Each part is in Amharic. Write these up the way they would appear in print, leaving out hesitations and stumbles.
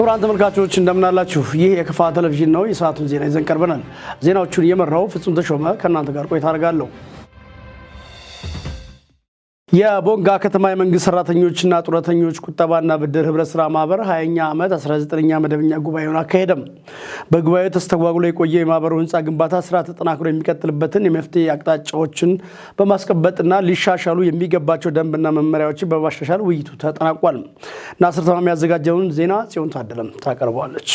ክቡራን ተመልካቾች እንደምን አላችሁ? ይህ የከፋ ቴሌቪዥን ነው። የሰዓቱን ዜና ይዘን ቀርበናል። ዜናዎቹን እየመራው ፍጹም ተሾመ ከእናንተ ጋር ቆይታ አደርጋለሁ። የቦንጋ ከተማ የመንግስት ሰራተኞችና ጡረተኞች ቁጠባና ብድር ህብረት ስራ ማህበር 20ኛ ዓመት 19ኛ መደበኛ ጉባኤውን አካሄደም። በጉባኤው ተስተጓጉሎ የቆየው የማህበሩ ህንፃ ግንባታ ስራ ተጠናክሮ የሚቀጥልበትን የመፍትሄ አቅጣጫዎችን በማስቀመጥና ሊሻሻሉ የሚገባቸው ደንብና መመሪያዎችን በማሻሻል ውይይቱ ተጠናቋል። ናስር ተማም ያዘጋጀውን ዜና ጽዮን ታደለም ታቀርባለች።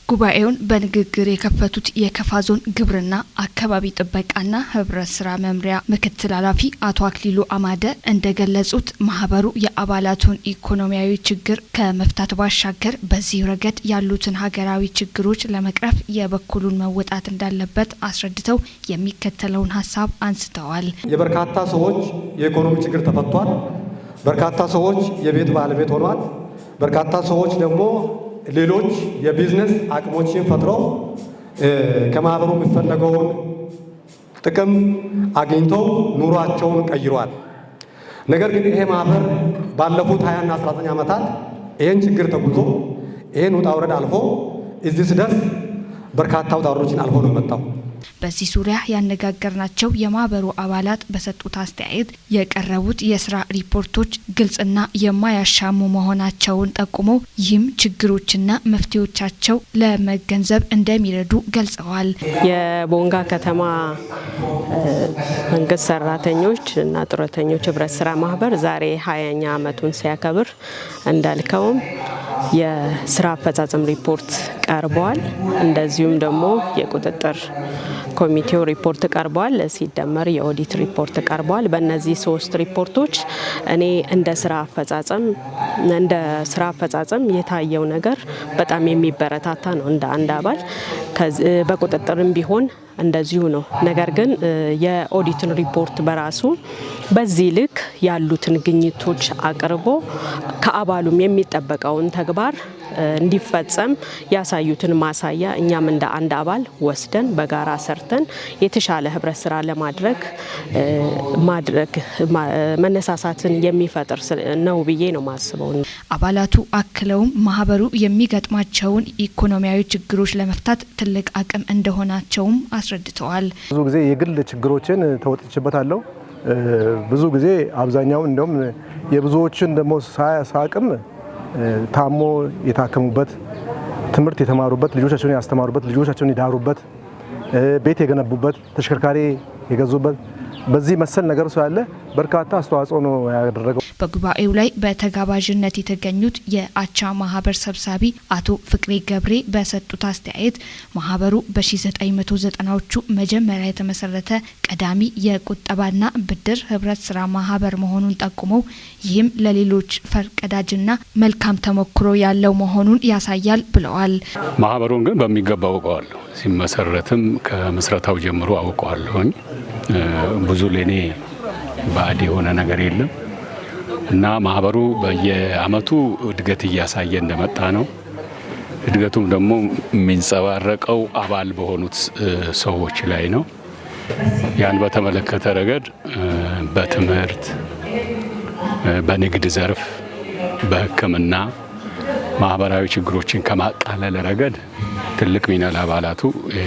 ጉባኤውን በንግግር የከፈቱት የከፋ ዞን ግብርና አካባቢ ጥበቃና ህብረት ስራ መምሪያ ምክትል ኃላፊ አቶ አክሊሉ አማደ እንደገለጹት ማህበሩ የአባላቱን ኢኮኖሚያዊ ችግር ከመፍታት ባሻገር በዚህ ረገድ ያሉትን ሀገራዊ ችግሮች ለመቅረፍ የበኩሉን መወጣት እንዳለበት አስረድተው የሚከተለውን ሀሳብ አንስተዋል። የበርካታ ሰዎች የኢኮኖሚ ችግር ተፈቷል። በርካታ ሰዎች የቤት ባለቤት ሆኗል። በርካታ ሰዎች ደግሞ ሌሎች የቢዝነስ አቅሞችን ፈጥረው ከማህበሩ የሚፈለገውን ጥቅም አግኝተው ኑሯቸውን ቀይሯል። ነገር ግን ይሄ ማህበር ባለፉት 20 እና 19 ዓመታት ይሄን ችግር ተጉዞ ይሄን ውጣ ውረድ አልፎ እዚህ ሲደርስ በርካታ ውጣ ውረዶችን አልፎ ነው የመጣው። በዚህ ዙሪያ ያነጋገርናቸው የማህበሩ አባላት በሰጡት አስተያየት የቀረቡት የስራ ሪፖርቶች ግልጽና የማያሻሙ መሆናቸውን ጠቁመው ይህም ችግሮችና መፍትሄዎቻቸው ለመገንዘብ እንደሚረዱ ገልጸዋል። የቦንጋ ከተማ መንግስት ሰራተኞች እና ጡረተኞች ህብረት ስራ ማህበር ዛሬ 20ኛ ዓመቱን ሲያከብር እንዳልከውም የስራ አፈጻጸም ሪፖርት ቀርቧል። እንደዚሁም ደግሞ የቁጥጥር ኮሚቴው ሪፖርት ቀርቧል። ሲደመር የኦዲት ሪፖርት ቀርቧል። በእነዚህ 3 ሪፖርቶች እኔ እንደ ስራ አፈጻጸም የታየው ነገር በጣም የሚበረታታ ነው። እንደ አንድ አባል በቁጥጥርም ቢሆን እንደዚሁ ነው። ነገር ግን የኦዲትን ሪፖርት በራሱ በዚህ ልክ ያሉትን ግኝቶች አቅርቦ ከአባሉም የሚጠበቀውን ተግባር እንዲፈጸም ያሳዩትን ማሳያ እኛም እንደ አንድ አባል ወስደን በጋራ ሰርተን የተሻለ ህብረት ስራ ለማድረግ መነሳሳትን የሚፈጥር ነው ብዬ ነው ማስበው። አባላቱ አክለውም ማህበሩ የሚገጥማቸውን ኢኮኖሚያዊ ችግሮች ለመፍታት ትልቅ አቅም እንደሆናቸውም አስረድተዋል። ብዙ ጊዜ የግል ችግሮችን ተወጥቼበታለሁ። ብዙ ጊዜ አብዛኛውን እንደውም የብዙዎችን ደግሞ ሳቅም ታሞ የታከሙበት፣ ትምህርት የተማሩበት፣ ልጆቻቸውን ያስተማሩበት፣ ልጆቻቸውን የዳሩበት፣ ቤት የገነቡበት፣ ተሽከርካሪ የገዙበት በዚህ መሰል ነገር ስላለ በርካታ አስተዋጽኦ ነው ያደረገው። በጉባኤው ላይ በተጋባዥነት የተገኙት የአቻ ማህበር ሰብሳቢ አቶ ፍቅሬ ገብሬ በሰጡት አስተያየት ማህበሩ በ1990ዎቹ መጀመሪያ የተመሰረተ ቀዳሚ የቁጠባና ብድር ህብረት ስራ ማህበር መሆኑን ጠቁመው ይህም ለሌሎች ፈርቀዳጅና መልካም ተሞክሮ ያለው መሆኑን ያሳያል ብለዋል። ማህበሩን ግን በሚገባ አውቀዋለሁ። ሲመሰረትም ከምስረታው ጀምሮ አውቀዋለሁኝ። ብዙ ለኔ ባዕድ የሆነ ነገር የለም እና ማህበሩ በየአመቱ እድገት እያሳየ እንደመጣ ነው። እድገቱም ደግሞ የሚንጸባረቀው አባል በሆኑት ሰዎች ላይ ነው። ያን በተመለከተ ረገድ በትምህርት፣ በንግድ ዘርፍ፣ በሕክምና ማህበራዊ ችግሮችን ከማቃለል ረገድ ትልቅ ሚና ለአባላቱ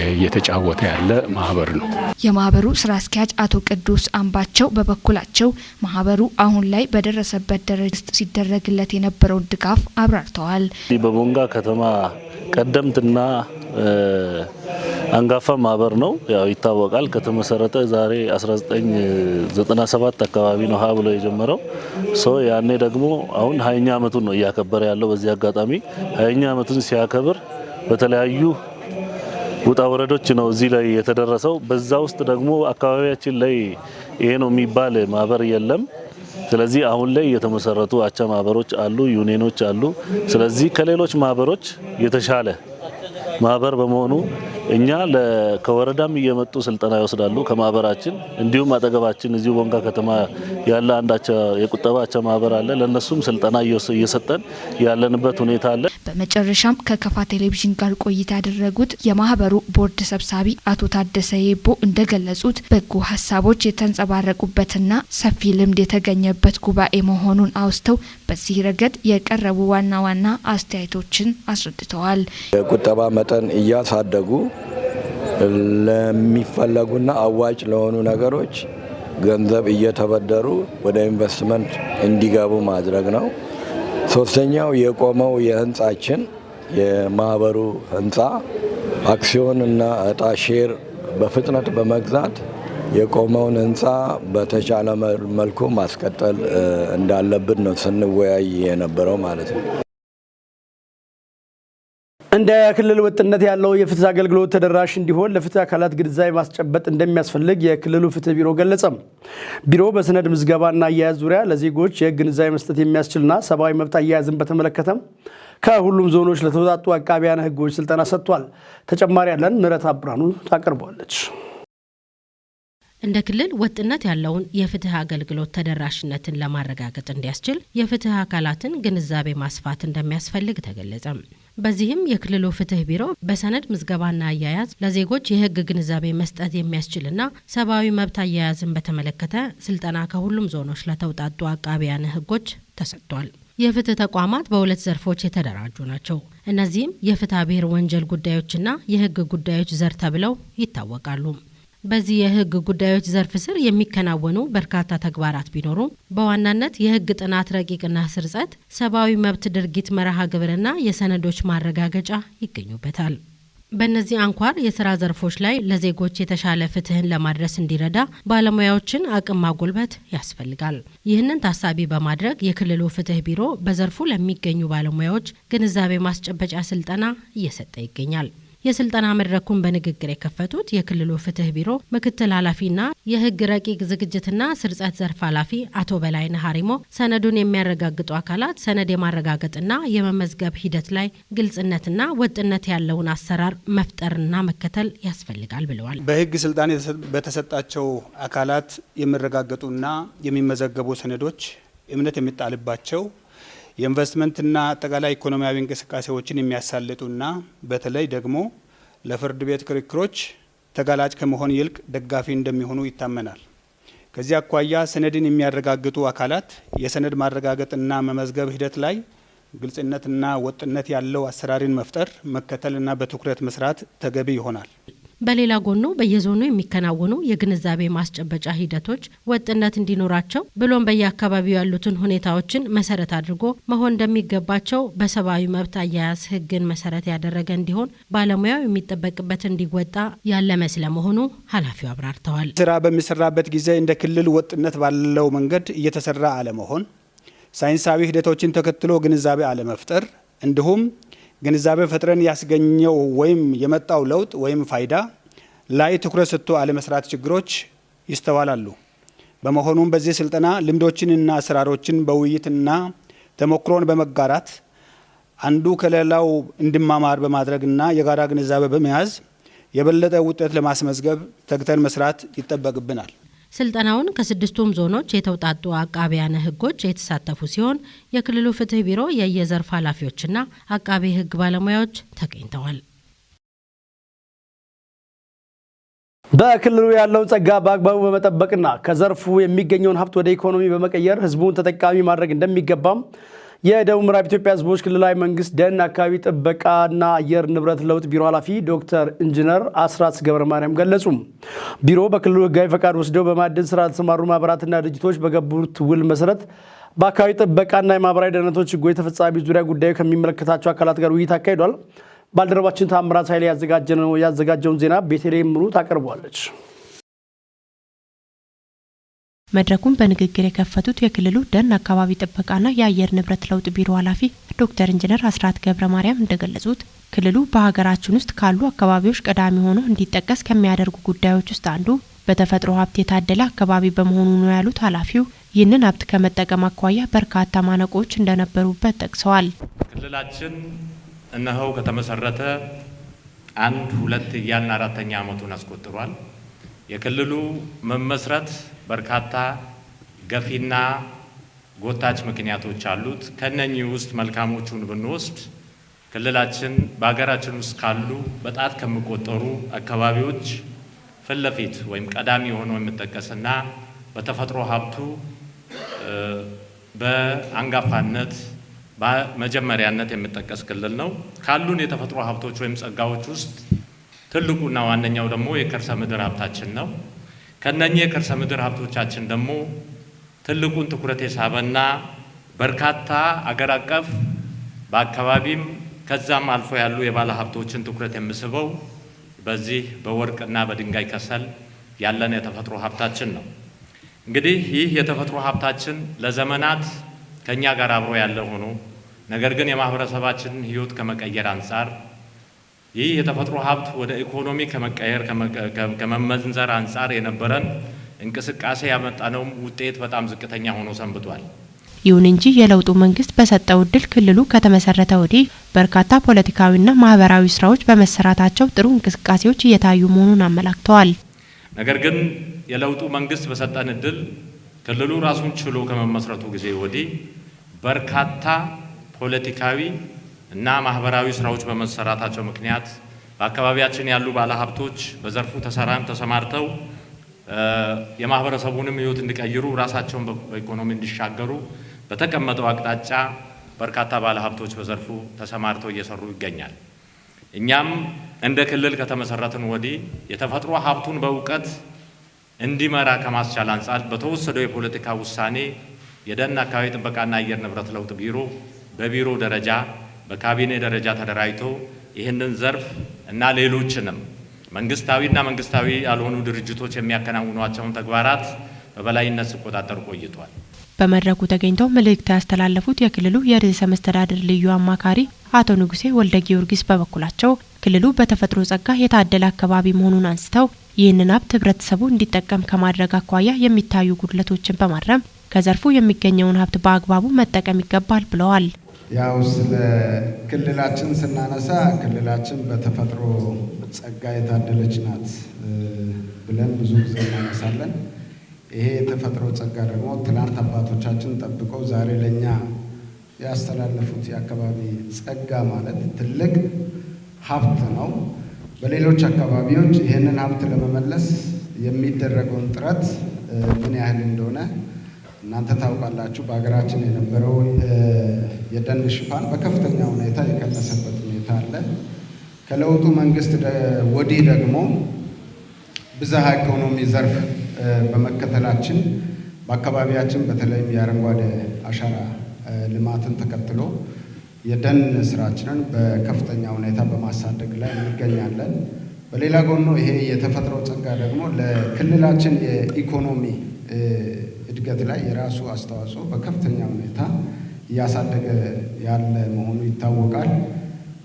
እየተጫወተ ያለ ማህበር ነው። የማህበሩ ስራ አስኪያጅ አቶ ቅዱስ አምባቸው በበኩላቸው ማህበሩ አሁን ላይ በደረሰበት ደረጃ ሲደረግለት የነበረውን ድጋፍ አብራርተዋል። በቦንጋ ከተማ ቀደምትና አንጋፋ ማህበር ነው። ያው ይታወቃል። ከተመሰረተ ዛሬ 1997 አካባቢ ነው ብሎ የጀመረው ያኔ ደግሞ አሁን 20ኛ ዓመቱን ነው እያከበረ ያለው። በዚህ አጋጣሚ 20ኛ ዓመቱን ሲያከብር በተለያዩ ውጣ ወረዶች ነው እዚህ ላይ የተደረሰው። በዛ ውስጥ ደግሞ አካባቢያችን ላይ ይሄ ነው የሚባል ማህበር የለም። ስለዚህ አሁን ላይ የተመሰረቱ አቻ ማህበሮች አሉ፣ ዩኒየኖች አሉ። ስለዚህ ከሌሎች ማህበሮች የተሻለ ማህበር በመሆኑ እኛ ከወረዳም እየመጡ ስልጠና ይወስዳሉ ከማህበራችን። እንዲሁም አጠገባችን እዚሁ ቦንጋ ከተማ ያለ አንድ የቁጠባ አቻ ማህበር አለ። ለነሱም ስልጠና እየሰጠን ያለንበት ሁኔታ አለ። በመጨረሻም ከከፋ ቴሌቪዥን ጋር ቆይታ ያደረጉት የማህበሩ ቦርድ ሰብሳቢ አቶ ታደሰ የቦ እንደገለጹት በጎ ሀሳቦች የተንጸባረቁበትና ሰፊ ልምድ የተገኘበት ጉባኤ መሆኑን አውስተው በዚህ ረገድ የቀረቡ ዋና ዋና አስተያየቶችን አስረድተዋል። የቁጠባ መጠን እያሳደጉ ለሚፈለጉና አዋጭ ለሆኑ ነገሮች ገንዘብ እየተበደሩ ወደ ኢንቨስትመንት እንዲገቡ ማድረግ ነው። ሶስተኛው የቆመው የህንጻችን የማህበሩ ህንጻ አክሲዮን እና እጣ ሼር በፍጥነት በመግዛት የቆመውን ህንጻ በተቻለ መልኩ ማስቀጠል እንዳለብን ነው ስንወያይ የነበረው ማለት ነው። እንደ ክልል ወጥነት ያለው የፍትህ አገልግሎት ተደራሽ እንዲሆን ለፍትህ አካላት ግንዛቤ ማስጨበጥ እንደሚያስፈልግ የክልሉ ፍትህ ቢሮ ገለጸ። ቢሮው በሰነድ ምዝገባና አያያዝ ዙሪያ ለዜጎች የህግ ግንዛቤ መስጠት የሚያስችልና ሰብአዊ መብት አያያዝን በተመለከተ ከሁሉም ዞኖች ለተወጣጡ አቃቢያነ ህጎች ስልጠና ሰጥቷል። ተጨማሪ ያለን ምህረት አብራኑ ታቀርባለች። እንደ ክልል ወጥነት ያለውን የፍትህ አገልግሎት ተደራሽነትን ለማረጋገጥ እንዲያስችል የፍትህ አካላትን ግንዛቤ ማስፋት እንደሚያስፈልግ ተገለጸ። በዚህም የክልሉ ፍትህ ቢሮ በሰነድ ምዝገባና አያያዝ ለዜጎች የህግ ግንዛቤ መስጠት የሚያስችልና ሰብአዊ መብት አያያዝን በተመለከተ ስልጠና ከሁሉም ዞኖች ለተውጣጡ አቃቢያነ ህጎች ተሰጥቷል። የፍትህ ተቋማት በሁለት ዘርፎች የተደራጁ ናቸው። እነዚህም የፍትሐ ብሔር ወንጀል ጉዳዮችና የህግ ጉዳዮች ዘር ተብለው ይታወቃሉ። በዚህ የህግ ጉዳዮች ዘርፍ ስር የሚከናወኑ በርካታ ተግባራት ቢኖሩም በዋናነት የህግ ጥናት ረቂቅና ስርጸት፣ ሰብአዊ መብት ድርጊት መርሃ ግብርና የሰነዶች ማረጋገጫ ይገኙበታል። በእነዚህ አንኳር የስራ ዘርፎች ላይ ለዜጎች የተሻለ ፍትህን ለማድረስ እንዲረዳ ባለሙያዎችን አቅም ማጎልበት ያስፈልጋል። ይህንን ታሳቢ በማድረግ የክልሉ ፍትህ ቢሮ በዘርፉ ለሚገኙ ባለሙያዎች ግንዛቤ ማስጨበጫ ስልጠና እየሰጠ ይገኛል። የስልጠና መድረኩን በንግግር የከፈቱት የክልሉ ፍትህ ቢሮ ምክትል ኃላፊና የህግ ረቂቅ ዝግጅትና ስርጸት ዘርፍ ኃላፊ አቶ በላይነህ ሀሪሞ ሰነዱን የሚያረጋግጡ አካላት ሰነድ የማረጋገጥና የመመዝገብ ሂደት ላይ ግልጽነትና ወጥነት ያለውን አሰራር መፍጠርና መከተል ያስፈልጋል ብለዋል። በህግ ስልጣን በተሰጣቸው አካላት የሚረጋገጡና የሚመዘገቡ ሰነዶች እምነት የሚጣልባቸው የኢንቨስትመንትና አጠቃላይ ኢኮኖሚያዊ እንቅስቃሴዎችን የሚያሳልጡና በተለይ ደግሞ ለፍርድ ቤት ክርክሮች ተጋላጭ ከመሆን ይልቅ ደጋፊ እንደሚሆኑ ይታመናል። ከዚህ አኳያ ሰነድን የሚያረጋግጡ አካላት የሰነድ ማረጋገጥና መመዝገብ ሂደት ላይ ግልጽነትና ወጥነት ያለው አሰራርን መፍጠር፣ መከተልና በትኩረት መስራት ተገቢ ይሆናል። በሌላ ጎኑ በየዞኑ የሚከናወኑ የግንዛቤ ማስጨበጫ ሂደቶች ወጥነት እንዲኖራቸው ብሎም በየአካባቢው ያሉትን ሁኔታዎችን መሰረት አድርጎ መሆን እንደሚገባቸው በሰብአዊ መብት አያያዝ ህግን መሰረት ያደረገ እንዲሆን ባለሙያው የሚጠበቅበት እንዲወጣ ያለመ ስለመሆኑ ኃላፊው አብራርተዋል። ስራ በሚሰራበት ጊዜ እንደ ክልል ወጥነት ባለው መንገድ እየተሰራ አለመሆን፣ ሳይንሳዊ ሂደቶችን ተከትሎ ግንዛቤ አለመፍጠር እንዲሁም ግንዛቤ ፈጥረን ያስገኘው ወይም የመጣው ለውጥ ወይም ፋይዳ ላይ ትኩረት ሰጥቶ አለመስራት ችግሮች ይስተዋላሉ። በመሆኑም በዚህ ስልጠና ልምዶችንና አሰራሮችን በውይይትና ተሞክሮን በመጋራት አንዱ ከሌላው እንዲማማር በማድረግና የጋራ ግንዛቤ በመያዝ የበለጠ ውጤት ለማስመዝገብ ተግተን መስራት ይጠበቅብናል። ስልጠናውን ከስድስቱም ዞኖች የተውጣጡ አቃቢያነ ህጎች የተሳተፉ ሲሆን የክልሉ ፍትህ ቢሮ የየዘርፍ ኃላፊዎችና አቃቢ ህግ ባለሙያዎች ተገኝተዋል። በክልሉ ያለውን ጸጋ በአግባቡ በመጠበቅና ከዘርፉ የሚገኘውን ሀብት ወደ ኢኮኖሚ በመቀየር ህዝቡን ተጠቃሚ ማድረግ እንደሚገባም የደቡብ ምዕራብ ኢትዮጵያ ህዝቦች ክልላዊ መንግስት ደን አካባቢ ጥበቃና አየር ንብረት ለውጥ ቢሮ ኃላፊ ዶክተር ኢንጂነር አስራት ገብረማርያም ገለጹ። ቢሮ በክልሉ ህጋዊ ፈቃድ ወስደው በማዕድን ስራ የተሰማሩ ማህበራትና ድርጅቶች በገቡት ውል መሰረት በአካባቢ ጥበቃና የማህበራዊ ደህንነቶች ህጎች ተፈጻሚ ዙሪያ ጉዳዩ ከሚመለከታቸው አካላት ጋር ውይይት አካሂዷል። ባልደረባችን ታምራት ኃይሌ ያዘጋጀውን ዜና ቤተልሔም ምሩ ታቀርበዋለች። መድረኩን በንግግር የከፈቱት የክልሉ ደን አካባቢ ጥበቃና የአየር ንብረት ለውጥ ቢሮ ኃላፊ ዶክተር ኢንጂነር አስራት ገብረማርያም እንደገለጹት ክልሉ በሀገራችን ውስጥ ካሉ አካባቢዎች ቀዳሚ ሆኖ እንዲጠቀስ ከሚያደርጉ ጉዳዮች ውስጥ አንዱ በተፈጥሮ ሀብት የታደለ አካባቢ በመሆኑ ነው ያሉት ኃላፊው ይህንን ሀብት ከመጠቀም አኳያ በርካታ ማነቆች እንደነበሩበት ጠቅሰዋል። ክልላችን እነሆ ከተመሰረተ 1 2 እያልን 4ኛ ዓመቱን አስቆጥሯል። የክልሉ መመስረት በርካታ ገፊና ጎታች ምክንያቶች አሉት። ከነኚህ ውስጥ መልካሞቹን ብንወስድ ክልላችን በሀገራችን ውስጥ ካሉ በጣት ከሚቆጠሩ አካባቢዎች ፊት ለፊት ወይም ቀዳሚ ሆኖ የሚጠቀስና በተፈጥሮ ሀብቱ በአንጋፋነት በመጀመሪያነት የሚጠቀስ ክልል ነው። ካሉን የተፈጥሮ ሀብቶች ወይም ጸጋዎች ውስጥ ትልቁና ዋነኛው ደግሞ የከርሰ ምድር ሀብታችን ነው። ከነኚህ የከርሰ ምድር ሀብቶቻችን ደግሞ ትልቁን ትኩረት የሳበና በርካታ አገር አቀፍ በአካባቢም ከዛም አልፎ ያሉ የባለ ሀብቶችን ትኩረት የሚስበው በዚህ በወርቅና በድንጋይ ከሰል ያለን የተፈጥሮ ሀብታችን ነው። እንግዲህ ይህ የተፈጥሮ ሀብታችን ለዘመናት ከኛ ጋር አብሮ ያለ ሆኖ ነገር ግን የማህበረሰባችንን ህይወት ከመቀየር አንጻር ይህ የተፈጥሮ ሀብት ወደ ኢኮኖሚ ከመቀየር ከመመንዘር አንጻር የነበረን እንቅስቃሴ ያመጣነው ውጤት በጣም ዝቅተኛ ሆኖ ሰንብቷል። ይሁን እንጂ የለውጡ መንግስት በሰጠው እድል ክልሉ ከተመሰረተ ወዲህ በርካታ ፖለቲካዊና ማህበራዊ ስራዎች በመሰራታቸው ጥሩ እንቅስቃሴዎች እየታዩ መሆኑን አመላክተዋል። ነገር ግን የለውጡ መንግስት በሰጠን እድል ክልሉ ራሱን ችሎ ከመመስረቱ ጊዜ ወዲህ በርካታ ፖለቲካዊ እና ማህበራዊ ስራዎች በመሰራታቸው ምክንያት በአካባቢያችን ያሉ ባለሀብቶች በዘርፉ ተሰማርተው የማህበረሰቡንም ህይወት እንዲቀይሩ ራሳቸውን በኢኮኖሚ እንዲሻገሩ በተቀመጠው አቅጣጫ በርካታ ባለሀብቶች በዘርፉ ተሰማርተው እየሰሩ ይገኛል። እኛም እንደ ክልል ከተመሰረትን ወዲህ የተፈጥሮ ሀብቱን በእውቀት እንዲመራ ከማስቻል አንጻር በተወሰደው የፖለቲካ ውሳኔ የደን አካባቢ ጥበቃና አየር ንብረት ለውጥ ቢሮ በቢሮ ደረጃ በካቢኔ ደረጃ ተደራጅቶ ይህንን ዘርፍ እና ሌሎችንም መንግስታዊና መንግስታዊ ያልሆኑ ድርጅቶች የሚያከናውኗቸውን ተግባራት በበላይነት ሲቆጣጠር ቆይቷል። በመድረኩ ተገኝተው መልእክት ያስተላለፉት የክልሉ የርዕሰ መስተዳድር ልዩ አማካሪ አቶ ንጉሴ ወልደ ጊዮርጊስ በበኩላቸው ክልሉ በተፈጥሮ ጸጋ የታደለ አካባቢ መሆኑን አንስተው ይህንን ሀብት ህብረተሰቡ እንዲጠቀም ከማድረግ አኳያ የሚታዩ ጉድለቶችን በማረም ከዘርፉ የሚገኘውን ሀብት በአግባቡ መጠቀም ይገባል ብለዋል። ያው ስለ ክልላችን ስናነሳ ክልላችን በተፈጥሮ ጸጋ የታደለች ናት ብለን ብዙ ጊዜ እናነሳለን። ይሄ የተፈጥሮ ጸጋ ደግሞ ትላንት አባቶቻችን ጠብቀው ዛሬ ለኛ ያስተላለፉት የአካባቢ ጸጋ ማለት ትልቅ ሀብት ነው። በሌሎች አካባቢዎች ይህንን ሀብት ለመመለስ የሚደረገውን ጥረት ምን ያህል እንደሆነ እናንተ ታውቃላችሁ። በሀገራችን የነበረው የደን ሽፋን በከፍተኛ ሁኔታ የቀነሰበት ሁኔታ አለ። ከለውጡ መንግስት ወዲህ ደግሞ ብዝሃ ኢኮኖሚ ዘርፍ በመከተላችን በአካባቢያችን በተለይም የአረንጓዴ አሻራ ልማትን ተከትሎ የደን ስራችንን በከፍተኛ ሁኔታ በማሳደግ ላይ እንገኛለን። በሌላ ጎኑ ይሄ የተፈጥሮ ጸጋ ደግሞ ለክልላችን የኢኮኖሚ እድገት ላይ የራሱ አስተዋጽኦ በከፍተኛ ሁኔታ እያሳደገ ያለ መሆኑ ይታወቃል።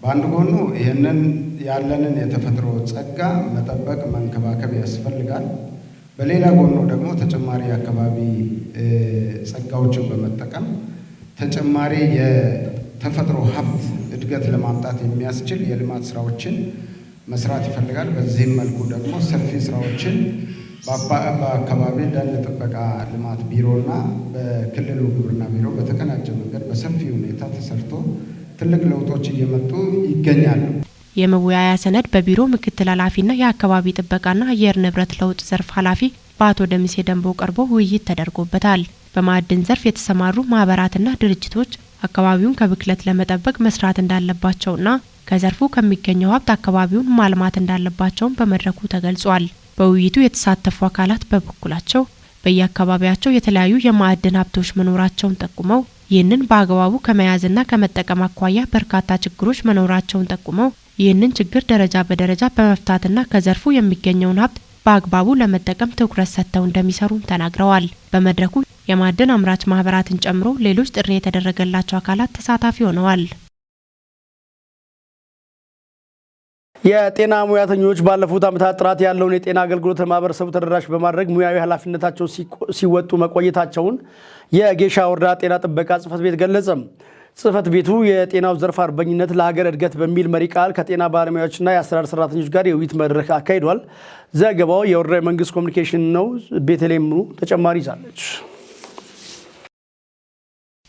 በአንድ ጎኑ ይህንን ያለንን የተፈጥሮ ጸጋ መጠበቅ መንከባከብ ያስፈልጋል። በሌላ ጎኑ ደግሞ ተጨማሪ አካባቢ ጸጋዎችን በመጠቀም ተጨማሪ የተፈጥሮ ሀብት እድገት ለማምጣት የሚያስችል የልማት ስራዎችን መስራት ይፈልጋል። በዚህም መልኩ ደግሞ ሰፊ ስራዎችን በአካባቢ ደን ጥበቃ ልማት ቢሮና በክልሉ ግብርና ቢሮ በተቀናጀ መንገድ በሰፊ ሁኔታ ተሰርቶ ትልቅ ለውጦች እየመጡ ይገኛሉ። የመወያያ ሰነድ በቢሮ ምክትል ኃላፊና የአካባቢ ጥበቃና አየር ንብረት ለውጥ ዘርፍ ኃላፊ በአቶ ደምሴ ደንቦ ቀርቦ ውይይት ተደርጎበታል። በማዕድን ዘርፍ የተሰማሩ ማህበራትና ድርጅቶች አካባቢውን ከብክለት ለመጠበቅ መስራት እንዳለባቸውና ከዘርፉ ከሚገኘው ሀብት አካባቢውን ማልማት እንዳለባቸውም በመድረኩ ተገልጿል። በውይይቱ የተሳተፉ አካላት በበኩላቸው በየአካባቢያቸው የተለያዩ የማዕድን ሀብቶች መኖራቸውን ጠቁመው ይህንን በአግባቡ ከመያዝና ከመጠቀም አኳያ በርካታ ችግሮች መኖራቸውን ጠቁመው ይህንን ችግር ደረጃ በደረጃ በመፍታትና ከዘርፉ የሚገኘውን ሀብት በአግባቡ ለመጠቀም ትኩረት ሰጥተው እንደሚሰሩም ተናግረዋል። በመድረኩ የማዕድን አምራች ማህበራትን ጨምሮ ሌሎች ጥሪ የተደረገላቸው አካላት ተሳታፊ ሆነዋል። የጤና ሙያተኞች ባለፉት ዓመታት ጥራት ያለውን የጤና አገልግሎት ለማህበረሰቡ ተደራሽ በማድረግ ሙያዊ ኃላፊነታቸውን ሲወጡ መቆየታቸውን የጌሻ ወረዳ ጤና ጥበቃ ጽሕፈት ቤት ገለጸ። ጽሕፈት ቤቱ የጤናው ዘርፍ አርበኝነት ለሀገር እድገት በሚል መሪ ቃል ከጤና ባለሙያዎችና የአሰራር ሰራተኞች ጋር የውይይት መድረክ አካሂዷል። ዘገባው የወረዳ መንግስት ኮሚኒኬሽን ነው። ቤተልሔም ተጨማሪ ይዛለች።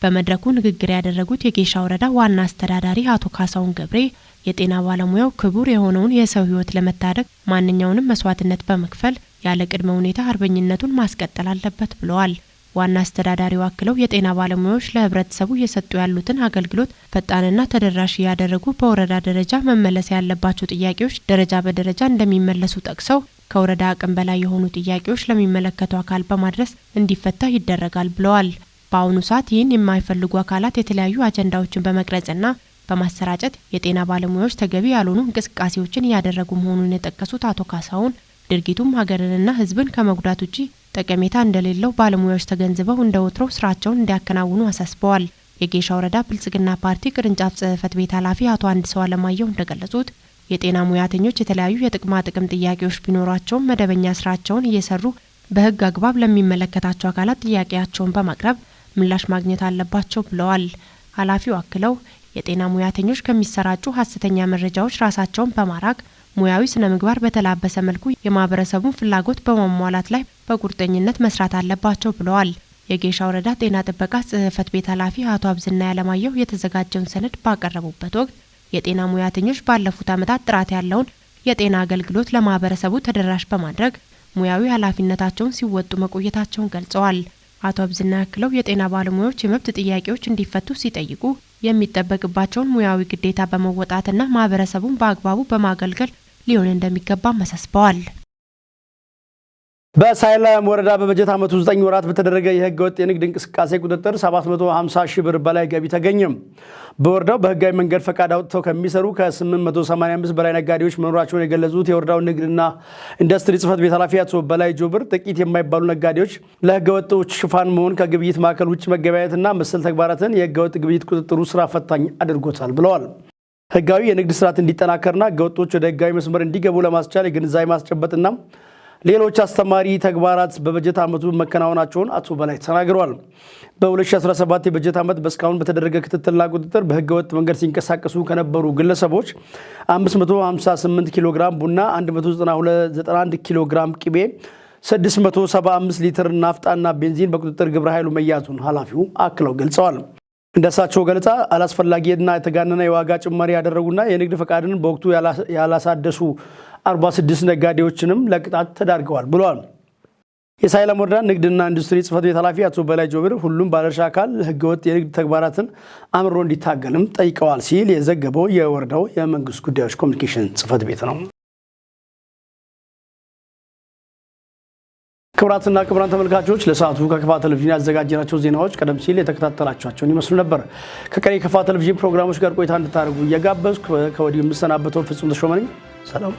በመድረኩ ንግግር ያደረጉት የጌሻ ወረዳ ዋና አስተዳዳሪ አቶ ካሳውን ገብሬ የጤና ባለሙያው ክቡር የሆነውን የሰው ሕይወት ለመታደግ ማንኛውንም መስዋዕትነት በመክፈል ያለ ቅድመ ሁኔታ አርበኝነቱን ማስቀጠል አለበት ብለዋል። ዋና አስተዳዳሪው አክለው የጤና ባለሙያዎች ለህብረተሰቡ እየሰጡ ያሉትን አገልግሎት ፈጣንና ተደራሽ ያደረጉ በወረዳ ደረጃ መመለስ ያለባቸው ጥያቄዎች ደረጃ በደረጃ እንደሚመለሱ ጠቅሰው ከወረዳ አቅም በላይ የሆኑ ጥያቄዎች ለሚመለከተው አካል በማድረስ እንዲፈታ ይደረጋል ብለዋል። በአሁኑ ሰዓት ይህን የማይፈልጉ አካላት የተለያዩ አጀንዳዎችን በመቅረጽና በማሰራጨት የጤና ባለሙያዎች ተገቢ ያልሆኑ እንቅስቃሴዎችን እያደረጉ መሆኑን የጠቀሱት አቶ ካሳውን ድርጊቱም ሀገርንና ህዝብን ከመጉዳት ውጪ ጠቀሜታ እንደሌለው ባለሙያዎች ተገንዝበው እንደወትሮው ስራቸውን እንዲያከናውኑ አሳስበዋል። የጌሻ ወረዳ ብልጽግና ፓርቲ ቅርንጫፍ ጽህፈት ቤት ኃላፊ አቶ አንድሰው አለማየሁ እንደገለጹት የጤና ሙያተኞች የተለያዩ የጥቅማ ጥቅም ጥያቄዎች ቢኖራቸውም መደበኛ ስራቸውን እየሰሩ በህግ አግባብ ለሚመለከታቸው አካላት ጥያቄያቸውን በማቅረብ ምላሽ ማግኘት አለባቸው ብለዋል። ኃላፊው አክለው የጤና ሙያተኞች ከሚሰራጩ ሐሰተኛ መረጃዎች ራሳቸውን በማራቅ ሙያዊ ስነ ምግባር በተላበሰ መልኩ የማህበረሰቡን ፍላጎት በማሟላት ላይ በቁርጠኝነት መስራት አለባቸው ብለዋል። የጌሻ ወረዳ ጤና ጥበቃ ጽህፈት ቤት ኃላፊ አቶ አብዝና ያለማየሁ የተዘጋጀውን ሰነድ ባቀረቡበት ወቅት የጤና ሙያተኞች ባለፉት ዓመታት ጥራት ያለውን የጤና አገልግሎት ለማህበረሰቡ ተደራሽ በማድረግ ሙያዊ ኃላፊነታቸውን ሲወጡ መቆየታቸውን ገልጸዋል። አቶ አብዝና ያክለው የጤና ባለሙያዎች የመብት ጥያቄዎች እንዲፈቱ ሲጠይቁ የሚጠበቅባቸውን ሙያዊ ግዴታ በመወጣትና ማህበረሰቡን በአግባቡ በማገልገል ሊሆን እንደሚገባ አሳስበዋል። በሳይለም ወረዳ በበጀት ዓመቱ 9 ወራት በተደረገ የህገ ወጥ የንግድ እንቅስቃሴ ቁጥጥር 750 ሺህ ብር በላይ ገቢ ተገኘም። በወረዳው በህጋዊ መንገድ ፈቃድ አውጥተው ከሚሰሩ ከ885 በላይ ነጋዴዎች መኖራቸውን የገለጹት የወረዳው ንግድና ኢንዱስትሪ ጽሕፈት ቤት ኃላፊ አቶ በላይ ጆብር ጥቂት የማይባሉ ነጋዴዎች ለህገ ወጦች ሽፋን መሆን ከግብይት ማዕከል ውጭ መገበያየትና መሰል ተግባራትን የህገ ወጥ ግብይት ቁጥጥሩ ስራ ፈታኝ አድርጎታል ብለዋል። ህጋዊ የንግድ ስርዓት እንዲጠናከርና ህገ ወጦች ወደ ህጋዊ መስመር እንዲገቡ ለማስቻል የግንዛቤ ማስጨበጥና ሌሎች አስተማሪ ተግባራት በበጀት ዓመቱ መከናወናቸውን አቶ በላይ ተናግረዋል። በ2017 የበጀት ዓመት በስካሁን በተደረገ ክትትልና ቁጥጥር በህገወጥ መንገድ ሲንቀሳቀሱ ከነበሩ ግለሰቦች 558 ኪሎ ግራም ቡና፣ 191 ኪሎ ግራም ቅቤ፣ 675 ሊትር ናፍጣና ቤንዚን በቁጥጥር ግብረ ኃይሉ መያዙን ኃላፊው አክለው ገልጸዋል። እንደሳቸው ገለጻ አላስፈላጊና የተጋነነ የዋጋ ጭማሪ ያደረጉና የንግድ ፈቃድን በወቅቱ ያላሳደሱ 46 ነጋዴዎችንም ለቅጣት ተዳርገዋል ብለዋል። የሳይለም ወረዳ ንግድና ኢንዱስትሪ ጽሕፈት ቤት ኃላፊ አቶ በላይ ጆብር ሁሉም ባለድርሻ አካል ህገወጥ የንግድ ተግባራትን አምሮ እንዲታገልም ጠይቀዋል ሲል የዘገበው የወረዳው የመንግስት ጉዳዮች ኮሚኒኬሽን ጽሕፈት ቤት ነው። ክቡራትና ክቡራን ተመልካቾች ለሰዓቱ ከከፋ ቴሌቪዥን ያዘጋጀናቸው ዜናዎች ቀደም ሲል የተከታተላችኋቸውን ይመስሉ ነበር። ከቀሪ ከከፋ ቴሌቪዥን ፕሮግራሞች ጋር ቆይታ እንድታደርጉ እየጋበዝኩ ከወዲሁ የምሰናበተው ፍጹም ተሾመ ነኝ። ሰላም።